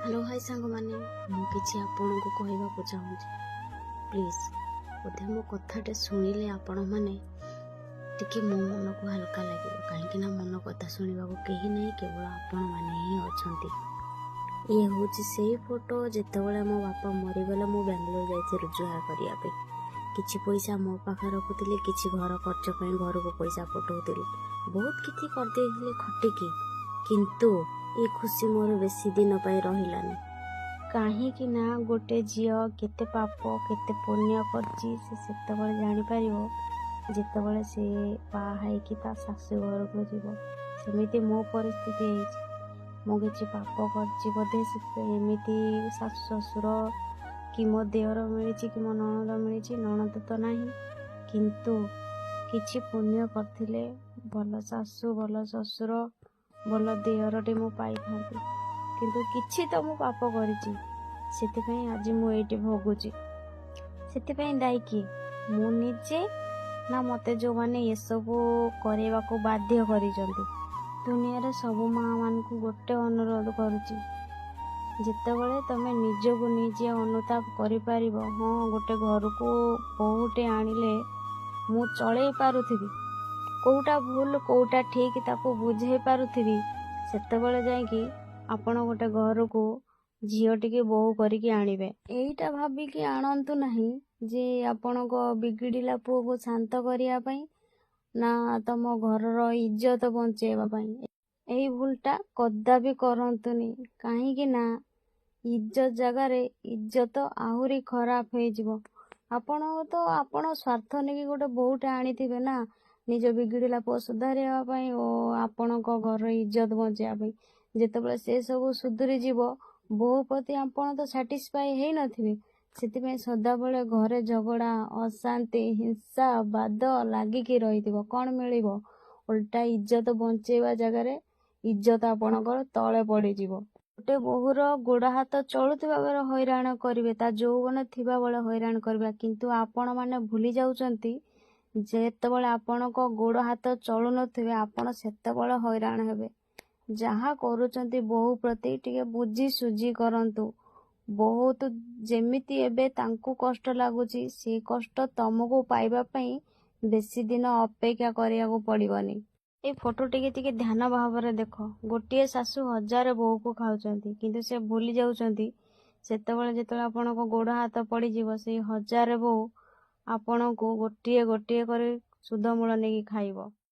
Hello hi सांग माने मुझे आपण को कहवाक चाहूँगी प्लीज बोधे मो कथाटे शुणिले आपण मैंने टिके मो मन को हल्का लगे कहीं मन कथा शुणा कहीं नहीं केवल आपण मैंने ही अच्छा। ये हूँ से फोटो जितेबाला मो बापा मरीगले मु बेंगलोर जाइए रोजगार करने किछि पैसा मो पाखे रखुली कि घर खर्च घर को पैसा पठाऊली बहुत किसी करदे खटिकी किंतु ये खुशी मोर बेसी दिन रहिलानी कहीं ना गोटे झील केते पाप केते पुण्य करछि से जानी पारिबो जितेबाला से बाहा कि शाशु घर को जीव सेमिति मो परिस्थिति मो किसी पाप करछि बोधे एमती शाशु ससुर कि मो देवर मिली कि मो ननद मिली ननद तो नहीं किंतु किछि पुण्य करथिले भल शाशु भल ससुर भल देहरटे मु पाई था किंतु किछि तो मु पाप करिछि सेतिपई आज मु एठी भोगुछि सेतिपई दायी कि मु निजे ना मते जो माने ये सब करेवा को बाध्य करिसंती दुनिया रे सब माँ मान को गोटे अनुरोध करुछि जितेबाला तमें निजको निजे अनुताप करि पारिबो हाँ गोटे घर को बहुटे आनिले मु चलै पारुथिबी कोटा भूल कोटा ठीक ताको बुझे पारुथिबी सेतेबेले जाइकी आपण गोटे घर को झील टिके बहु करिकी आनिबे एईटा भाबिकी आणंतु नहीं जे आपण को बिगड़िला पुओ को शांत करिया पई ना तम घरर इज्जत बंचेबा पई एई भूलटा कदापि करंतुनी काहेकि ना इज्जत जगार इज्जत आहुरी खराब हो जिवो आपण तो आपण स्वार्थ नेकी गोटे बहुटे आनिथिबे ना निज बिगड़िला पुओ सुधारिया और आपण घर इज्जत बचाई जितेबाला से सब सुधरी जीव बहु प्रति आपण तो साटिस्फाई है नथिबे सेतिपई सदाबेले घरे झगड़ा अशांति हिंसा बाद लागिकी रहिथिबो कौन मिलिबो उल्टा इज्जत बंचेवा जगार इज्जत आपणकर तले पड़ी जीवो गोटे बहुर गोड़ हाथ चलुवा बेले हैरान करेंगे ता यौवन थिबा बेले हैरान करबा किंतु आपण माने भूली जाउचंती जेतेबाला आपण को गोड़ हाथ चलु नथिबे आपण सेतेबाला हैरान हेबे जहाँ करूचंती बहु प्रति टिके बुझी सुझी करंतु बहुत जेमिति एबे तांकु कष्ट लागुची से कष्ट तमको पाइबा पई बेसी दिन अपेक्षा करिया को पड़िबनी ए फोटो टिके ध्यान भाव देख गोटे शाशु हजार बहु को खाऊचंती किंतु से भूली जाउचंती सेतेबाला जेतेबाला आपण को गोड़ हाथ पड़ी जीवो से हजार बहु आपण को गोटे गोटे कर सुध मूल नहीं खाइब।